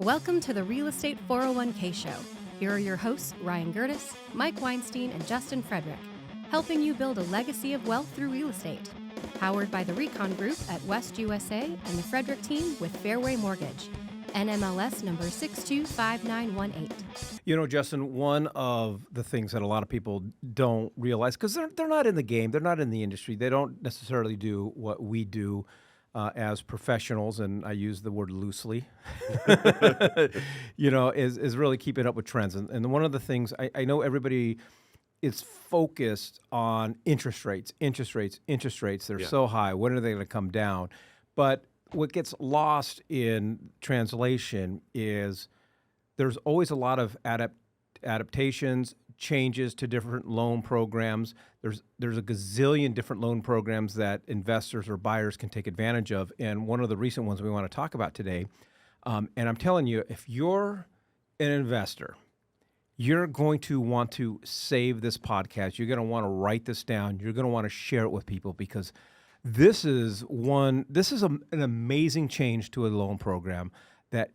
Welcome to the Real Estate 401k Show. Here are your hosts, Ryan Gertis, Mike Weinstein, and Justin Frederick, helping you build a legacy of wealth through real estate. Powered by the Recon Group at West USA and the Frederick team with Fairway Mortgage. NMLS number 625918. You know, Justin, one of the things that a lot of people don't realize, because they're not in the game, they're not in the industry, they don't necessarily do what we do as professionals, and I use the word loosely, is really keeping up with trends. And one of the things, I know everybody is focused on interest rates. They're so high. When are they going to come down? But what gets lost in translation is there's always a lot of adaptations, changes to different loan programs. There's a gazillion different loan programs that investors or buyers can take advantage of. And one of the recent ones we want to talk about today, and I'm telling you, if you're an investor, you're going to want to save this podcast. You're going to want to write this down. You're going to want to share it with people because this is an amazing change to a loan program that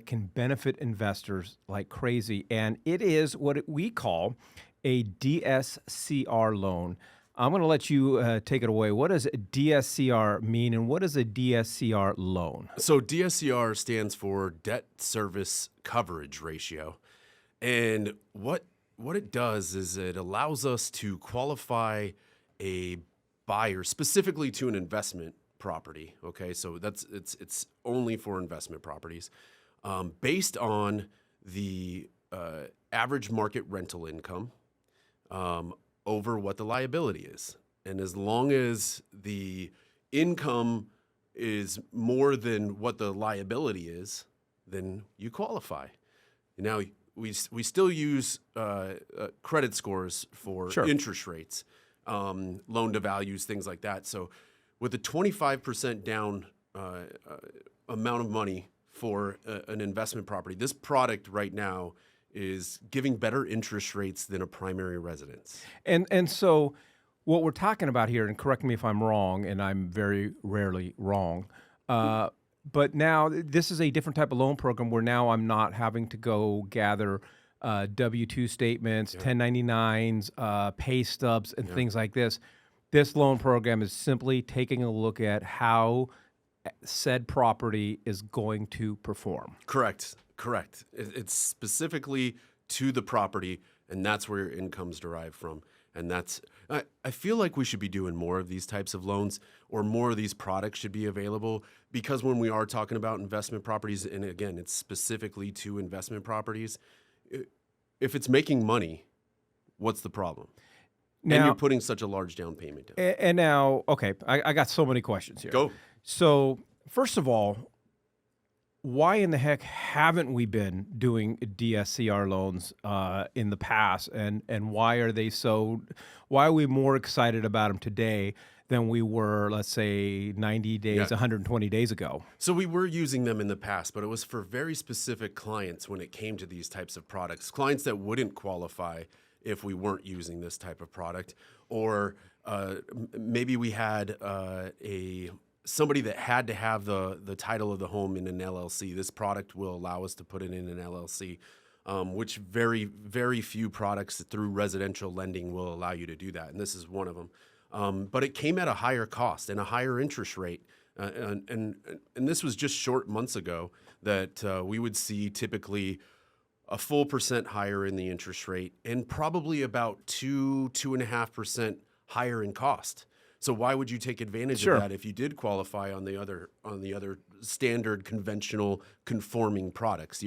can benefit investors like crazy. And it is what we call a DSCR loan. I'm going to let you take it away. What does DSCR mean, and what is a DSCR loan? So DSCR stands for Debt Service Coverage Ratio. And what it does is it allows us to qualify a buyer specifically to an investment property. Okay, so it's only for investment properties. Based on the average market rental income over what the liability is. And as long as the income is more than what the liability is, then you qualify. Now, we still use credit scores for interest rates, loan to values, things like that. So with a 25% down amount of money for an investment property, this product right now is giving better interest rates than a primary residence. And so what we're talking about here, and correct me if I'm wrong, and I'm very rarely wrong, but now this is a different type of loan program where now I'm not having to go gather W-2 statements, 1099s, pay stubs, and things like this. This loan program is simply taking a look at how said property is going to perform. Correct. It's specifically to the property, and that's where your income's derived from. And I feel like we should be doing more of these types of loans, or more of these products should be available, because when we are talking about investment properties, and again, it's specifically to investment properties, if it's making money, what's the problem? Now, and you're putting such a large down payment down. And now, okay, I got so many questions here. Go. So, first of all, why in the heck haven't we been doing DSCR loans in the past, and why are we more excited about them today than we were, let's say, 90 days, 120 days ago? So we were using them in the past, but it was for very specific clients when it came to these types of products, clients that wouldn't qualify if we weren't using this type of product, or maybe we had somebody that had to have the title of the home in an LLC. This product will allow us to put it in an LLC, which very, very few products through residential lending will allow you to do that, and this is one of them. But it came at a higher cost and a higher interest rate, and this was just short months ago that we would see typically a full % higher in the interest rate, and probably about 2.5% higher in cost. So why would you take advantage of that if you did qualify on the other standard conventional conforming products,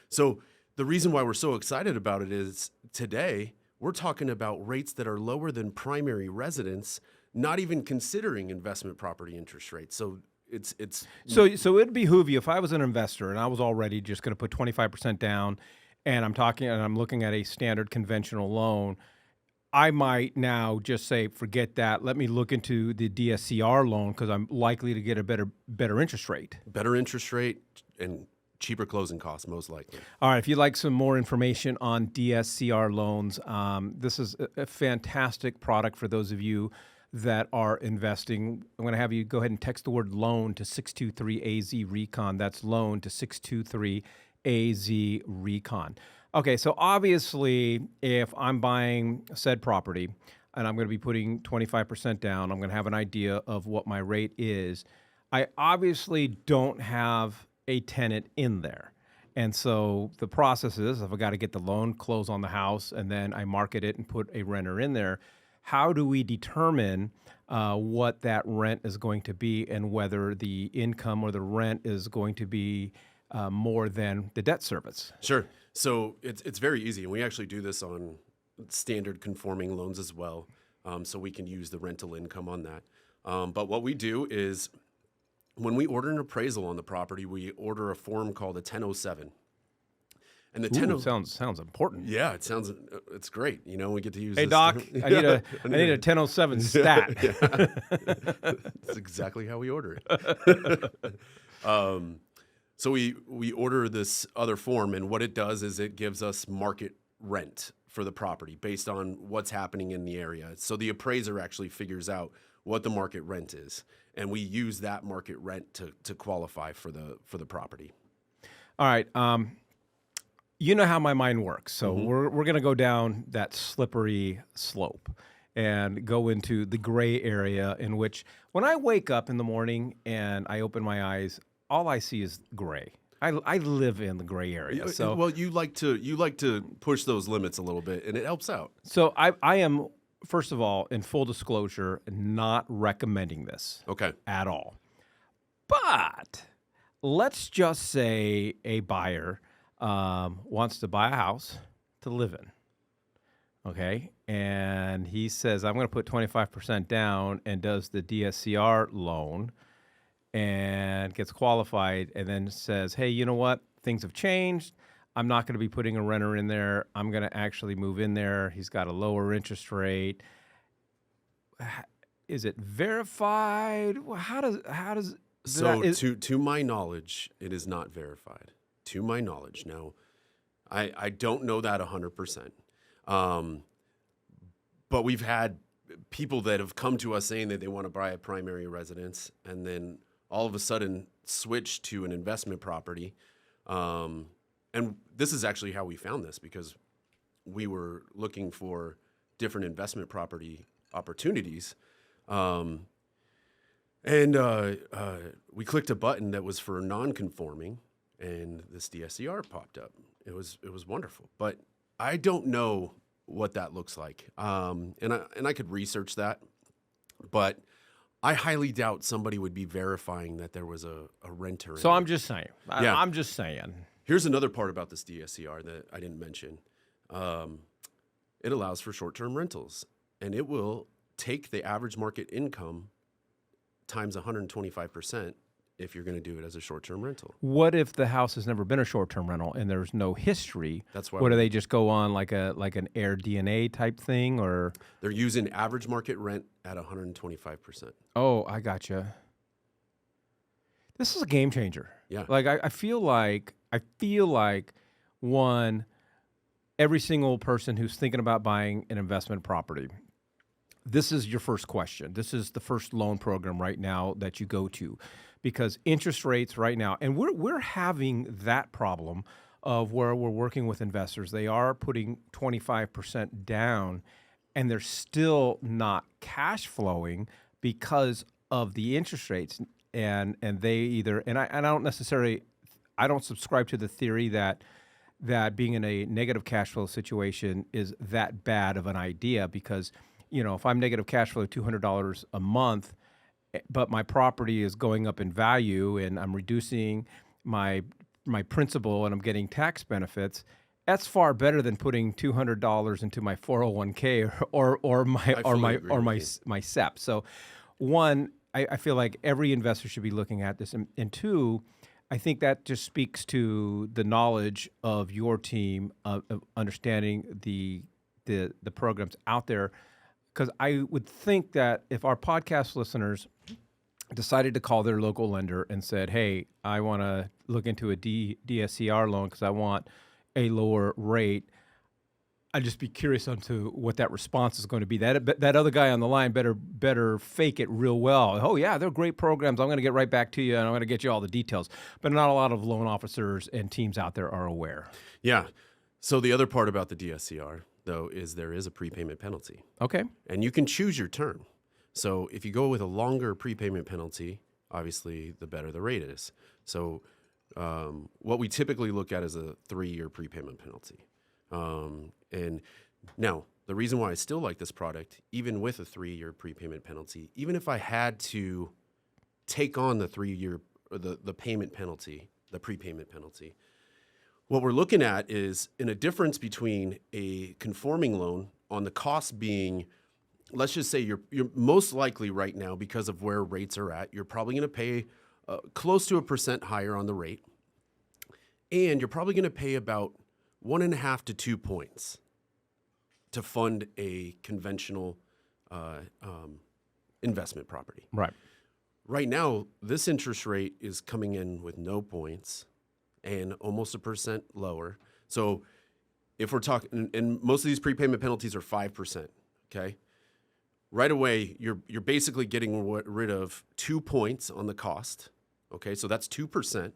So the reason why we're so excited about it is today we're talking about rates that are lower than primary residence, not even considering investment property interest rates. So so it'd behoove you, if I was an investor and I was already just going to put 25% down, and I'm looking at a standard conventional loan, I might now just say, forget that. Let me look into the DSCR loan because I'm likely to get a better interest rate. Better interest rate and cheaper closing costs, most likely. All right. If you'd like some more information on DSCR loans, this is a fantastic product for those of you that are investing. I'm going to have you go ahead and text the word loan to 623AZ Recon. That's loan to 623AZ Recon. Okay, so obviously, if I'm buying said property and I'm going to be putting 25% down, I'm going to have an idea of what my rate is. I obviously don't have a tenant in there. And so the process is, if I got to get the loan, close on the house, and then I market it and put a renter in there, how do we determine what that rent is going to be and whether the income or the rent is going to be more than the debt service? Sure. So it's very easy, and we actually do this on standard conforming loans as well, so we can use the rental income on that. But what we do is, when we order an appraisal on the property, we order a form called a 1007. And the 1007 sounds important. Yeah, it's great. You know, we get to use. Hey this Doc, I need a 1007 stat. That's exactly how we order it. So we order this other form, and what it does is it gives us market rent for the property based on what's happening in the area. So the appraiser actually figures out what the market rent is, and we use that market rent to qualify for the property. All right. You know how my mind works, so we're going to go down that slippery slope and go into the gray area, in which when I wake up in the morning and I open my eyes, all I see is gray. I live in the gray area. So well, you like to push those limits a little bit, and it helps out. So I am, first of all, in full disclosure, not recommending this at all. But let's just say a buyer wants to buy a house to live in, okay? And he says, I'm going to put 25% down, and does the DSCR loan and gets qualified, and then says, hey, you know what? Things have changed. I'm not going to be putting a renter in there. I'm going to actually move in there. He's got a lower interest rate. Is it verified? How does So to my knowledge, it is not verified. To my knowledge. Now, I don't know that 100%. But we've had people that have come to us saying that they want to buy a primary residence and then all of a sudden switch to an investment property. And this is actually how we found this, because we were looking for different investment property opportunities. And we clicked a button that was for non-conforming, and this DSCR popped up. It was wonderful, but I don't know what that looks like. And I could research that, but I highly doubt somebody would be verifying that there was a renter. So I'm just saying. I'm just saying. Here's another part about this DSCR that I didn't mention. It allows for short-term rentals, and it will take the average market income times 125% if you're going to do it as a short-term rental. What if the house has never been a short-term rental and there's no history? That's why. What do they just go on like an Air DNA type thing, or they're using average market rent at 125%. Oh, I gotcha. This is a game changer. Yeah. Like I feel like one, every single person who's thinking about buying an investment property, this is your first question. This is the first loan program right now that you go to, because interest rates right now, and we're having that problem of where we're working with investors. They are putting 25% down, and they're still not cash flowing because of the interest rates. And they either, and I don't subscribe to the theory that being in a negative cash flow situation is that bad of an idea, because if I'm negative cash flow $200 a month, but my property is going up in value and I'm reducing my principal and I'm getting tax benefits, that's far better than putting $200 into my 401k or my SEP. So one, I feel like every investor should be looking at this, and two, I think that just speaks to the knowledge of your team of understanding the programs out there. Because I would think that if our podcast listeners decided to call their local lender and said, hey, I want to look into a DSCR loan because I want a lower rate, I'd just be curious on to what that response is going to be. That other guy on the line better fake it real well. Oh yeah, they're great programs. I'm going to get right back to you, and I'm going to get you all the details. But not a lot of loan officers and teams out there are aware. Yeah. So the other part about the DSCR, though, is there is a prepayment penalty. Okay. And you can choose your term. So if you go with a longer prepayment penalty, obviously the better the rate is. So what we typically look at is a 3-year prepayment penalty. And now, the reason why I still like this product, even with a 3-year prepayment penalty, even if I had to take on the 3-year or the payment penalty, the prepayment penalty, what we're looking at is in a difference between a conforming loan on the cost being, let's just say you're most likely right now, because of where rates are at, you're probably going to pay close to 1% higher on the rate, and you're probably going to pay about 1.5 to 2 points to fund a conventional investment property. Right. Right now, this interest rate is coming in with no points and almost 1% lower. So if we're talking, and most of these prepayment penalties are 5%, okay? Right away, you're basically getting rid of 2 points on the cost, okay? So that's 2%.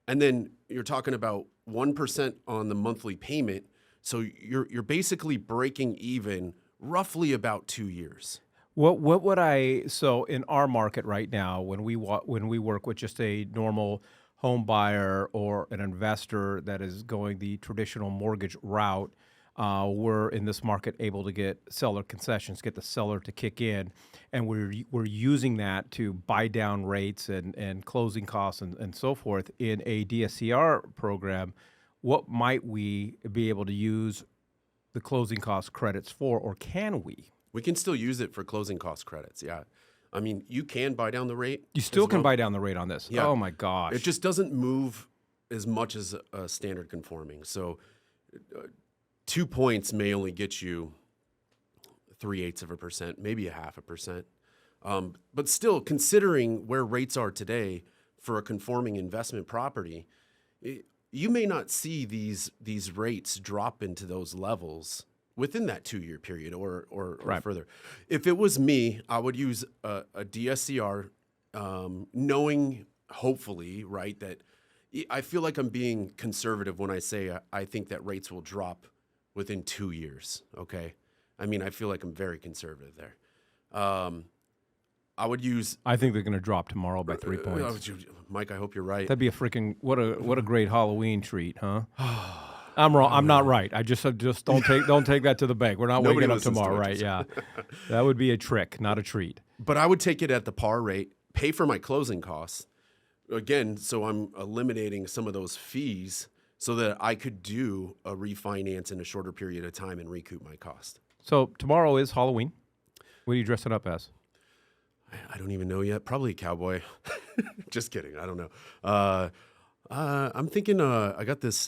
And then you're talking about 1% on the monthly payment. So you're basically breaking even roughly about 2 years. What would so in our market right now, when we work with just a normal home buyer or an investor that is going the traditional mortgage route, we're in this market able to get seller concessions, get the seller to kick in, and we're using that to buy down rates and closing costs and so forth. In a DSCR program, what might we be able to use the closing cost credits for, or can we? We can still use it for closing cost credits, yeah. I mean, you can buy down the rate. You still can buy down the rate on this? Yeah. Oh my gosh. It just doesn't move as much as a standard conforming. So 2 points may only get you 0.3%, maybe 0.5%. But still, considering where rates are today for a conforming investment property, you may not see these rates drop into those levels within that 2-year period or Right. further. If it was me, I would use a DSCR, knowing hopefully, right, that I feel like I'm being conservative when I say I think that rates will drop within 2 years, okay? I mean, I feel like I'm very conservative there. I would use... I think they're going to drop tomorrow by 3 points. Mike, I hope you're right. That'd be a freaking what a great Halloween treat, huh? I'm wrong. I'm not right. I just don't take that to the bank. We're not Nobody waking up listens to tomorrow, what right? you Yeah, that would be a trick, not a treat. But I would take it at the par rate, pay for my closing costs, again, so I'm eliminating some of those fees so that I could do a refinance in a shorter period of time and recoup my cost. So tomorrow is Halloween. What are you dressing up as? I don't even know yet. Probably a cowboy. Just kidding. I don't know. I'm thinking I got this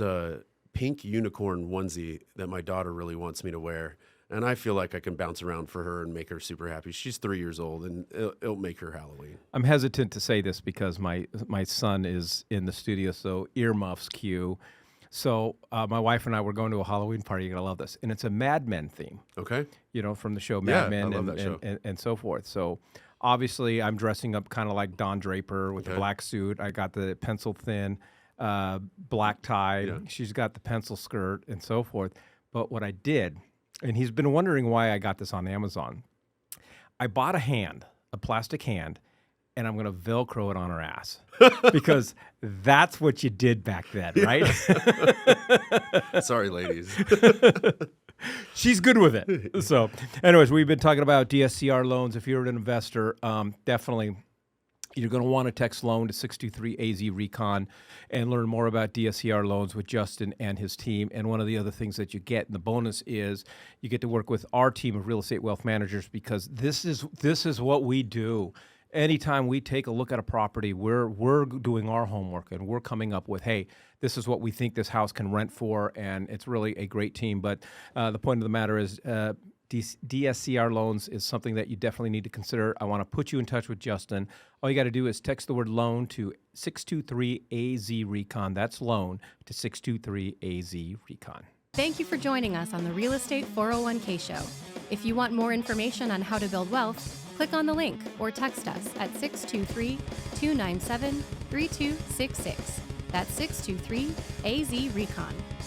pink unicorn onesie that my daughter really wants me to wear. And I feel like I can bounce around for her and make her super happy. She's 3 years old, and it'll make her Halloween. I'm hesitant to say this because my son is in the studio, so earmuffs cue. So my wife and I were going to a Halloween party. You're going to love this. And it's a Mad Men theme. Okay. You know, from the show Mad Men I love that show. And so forth. So obviously I'm dressing up kind of like Don Draper with the black suit. I got the pencil thin black tie. Yeah. She's got the pencil skirt and so forth. But what I did, and he's been wondering why I got this on Amazon, I bought a plastic hand, and I'm going to Velcro it on her ass because that's what you did back then, right? Sorry, ladies. She's good with it. So anyways, we've been talking about DSCR loans. If you're an investor, definitely you're going to want to text loan to 623-AZ-RECON and learn more about DSCR loans with Justin and his team. And one of the other things that you get, and the bonus is you get to work with our team of real estate wealth managers, because this is what we do. Anytime we take a look at a property, we're doing our homework and we're coming up with, hey, this is what we think this house can rent for, and it's really a great team. But the point of the matter is DSCR loans is something that you definitely need to consider. I want to put you in touch with Justin. All you got to do is text the word loan to 623-AZ-RECON. That's loan to 623-AZ-RECON. Thank you for joining us on the Real Estate 401k Show. If you want more information on how to build wealth, click on the link or text us at 623-297-3266. That's 623-AZ-RECON.